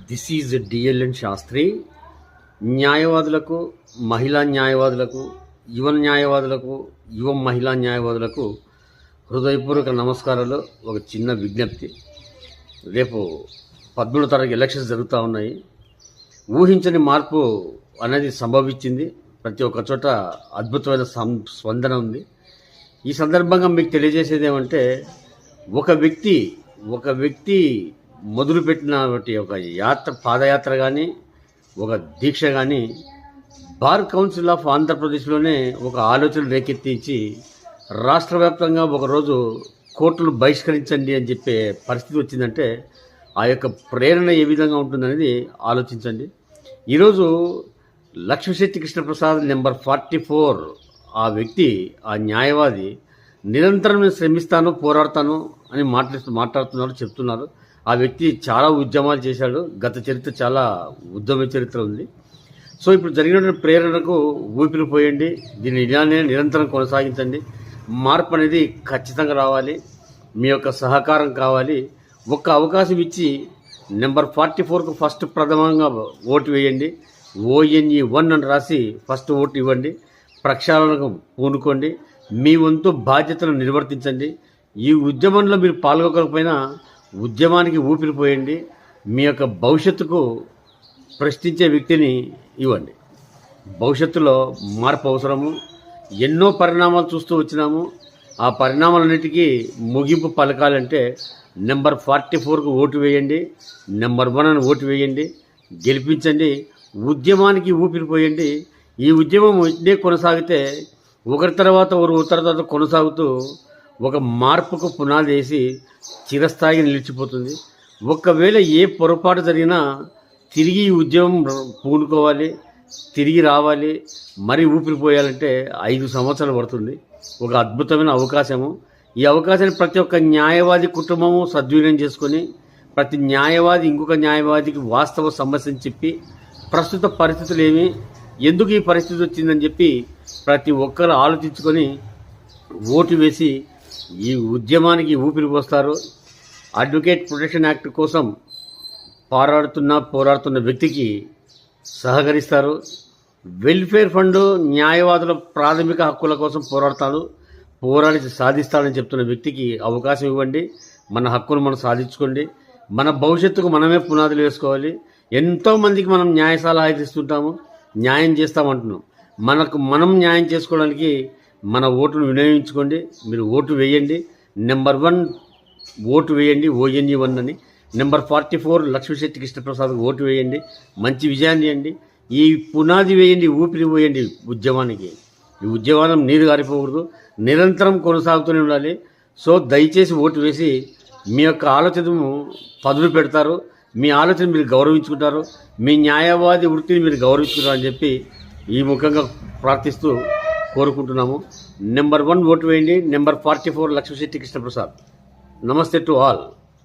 This is DLN Shastri. న్యాయవాదులకు, మహిళా న్యాయవాదులకు, యువ న్యాయవాదులకు, యువ మహిళా న్యాయవాదులకు హృదయపూర్వక నమస్కారాలు. ఒక చిన్న విజ్ఞప్తి. రేపు 13వ తారీఖు ఎలక్షన్స్ జరుగుతూ ఉన్నాయి. ఊహించని మార్పు అనేది సంభవించింది. ప్రతి ఒక్క చోట అద్భుతమైన స్పందన ఉంది. ఈ సందర్భంగా మీకు తెలియజేసేది ఏమంటే, ఒక వ్యక్తి మొదలుపెట్టిన ఒక పాదయాత్ర కానీ, ఒక దీక్ష కానీ బార్ కౌన్సిల్ ఆఫ్ ఆంధ్రప్రదేశ్లోనే ఒక ఆలోచన రేకెత్తించి రాష్ట్ర వ్యాప్తంగా ఒకరోజు కోర్టులు బహిష్కరించండి అని చెప్పే పరిస్థితి వచ్చిందంటే ఆ యొక్క ప్రేరణ ఏ విధంగా ఉంటుందనేది ఆలోచించండి. ఈరోజు లక్ష్మీశెట్టి కృష్ణప్రసాద్ నెంబర్ 44 ఆ వ్యక్తి, ఆ న్యాయవాది నిరంతరం నేను శ్రమిస్తాను, పోరాడతాను అని మాట్లాడుతున్నారు, చెప్తున్నారు. ఆ వ్యక్తి చాలా ఉద్యమాలు చేశాడు. గత చరిత్ర చాలా ఉద్యమ చరిత్ర ఉంది. సో ఇప్పుడు జరిగినటువంటి ప్రేరణకు ఊపిరి పోయండి. దీన్ని ఇలానే నిరంతరం కొనసాగించండి. మార్పు అనేది ఖచ్చితంగా రావాలి. మీ యొక్క సహకారం కావాలి. ఒక్క అవకాశం ఇచ్చి నెంబర్ 44కు ఫస్ట్ ప్రథమంగా ఓటు వేయండి. ONE1 అని రాసి ఫస్ట్ ఓటు ఇవ్వండి. ప్రక్షాళనకు పూనుకోండి. మీ వంతు బాధ్యతను నిర్వర్తించండి. ఈ ఉద్యమంలో మీరు పాల్గొనకపోయినా ఉద్యమానికి ఊపిరిపోయండి. మీ యొక్క భవిష్యత్తుకు ప్రశ్నించే వ్యక్తిని ఇవ్వండి. భవిష్యత్తులో మార్పు అవసరము. ఎన్నో పరిణామాలు చూస్తూ వచ్చినాము. ఆ పరిణామాలన్నిటికీ ముగింపు పలకాలంటే నెంబర్ 44కు ఓటు వేయండి. నెంబర్ 1 అని ఓటు వేయండి. గెలిపించండి. ఉద్యమానికి ఊపిరిపోయండి. ఈ ఉద్యమం ఇదే కొనసాగితే ఒకరి తర్వాత కొనసాగుతూ ఒక మార్పుకు పునాది వేసి చిరస్థాయిగా నిలిచిపోతుంది. ఒకవేళ ఏ పొరపాటు జరిగినా తిరిగి ఈ ఉద్యమం పూనుకోవాలి, తిరిగి రావాలి, మరి ఊపిరిపోయాలంటే 5 సంవత్సరాలు పడుతుంది. ఒక అద్భుతమైన అవకాశము. ఈ అవకాశాన్ని ప్రతి ఒక్క న్యాయవాది కుటుంబము సద్వినియోగం చేసుకొని, ప్రతి న్యాయవాది ఇంకొక న్యాయవాదికి వాస్తవ సమస్యని చెప్పి, ప్రస్తుత పరిస్థితులు ఏమి, ఎందుకు ఈ పరిస్థితి వచ్చిందని చెప్పి ప్రతి ఒక్కరు ఆలోచించుకొని ఓటు వేసి ఈ ఉద్యమానికి ఊపిరి పోస్తారు. అడ్వకేట్ ప్రొటెక్షన్ యాక్ట్ కోసం పోరాడుతున్న వ్యక్తికి సహకరిస్తారు. వెల్ఫేర్ ఫండ్ న్యాయవాదుల ప్రాథమిక హక్కుల కోసం పోరాడి సాధిస్తాడని చెప్తున్న వ్యక్తికి అవకాశం ఇవ్వండి. మన హక్కును మనం సాధించుకోండి. మన భవిష్యత్తుకు మనమే పునాదులు వేసుకోవాలి. ఎంతోమందికి మనం న్యాయ సలహా ఇస్తుంటాము, న్యాయం చేస్తామంటున్నాం. మనం న్యాయం చేసుకోవడానికి మన ఓటును వినియోగించుకోండి. మీరు ఓటు వేయండి. నెంబర్ 1 ఓటు వేయండి, ONE1 అని. నెంబర్ 44 లక్ష్మీశెట్టి కృష్ణప్రసాద్ ఓటు వేయండి. మంచి విజయాన్ని ఇవ్వండి. ఈ పునాది వేయండి, ఊపిరి పోయండి ఉద్యమానికి. ఈ ఉద్యమం నీరు గారిపోకూడదు, నిరంతరం కొనసాగుతూనే ఉండాలి. సో దయచేసి ఓటు వేసి మీ యొక్క ఆలోచనను పదులు పెడతారు. మీ ఆలోచన మీరు గౌరవించుకుంటారు. మీ న్యాయవాది వృత్తిని మీరు గౌరవించుకుంటారని చెప్పి ఈ ముఖంగా ప్రార్థిస్తూ కోరుకుంటున్నాము. నెంబర్ 1 ఓటు వేయండి. నెంబర్ 44 లక్ష్మీశెట్టి కృష్ణప్రసాద్. నమస్తే టు ఆల్.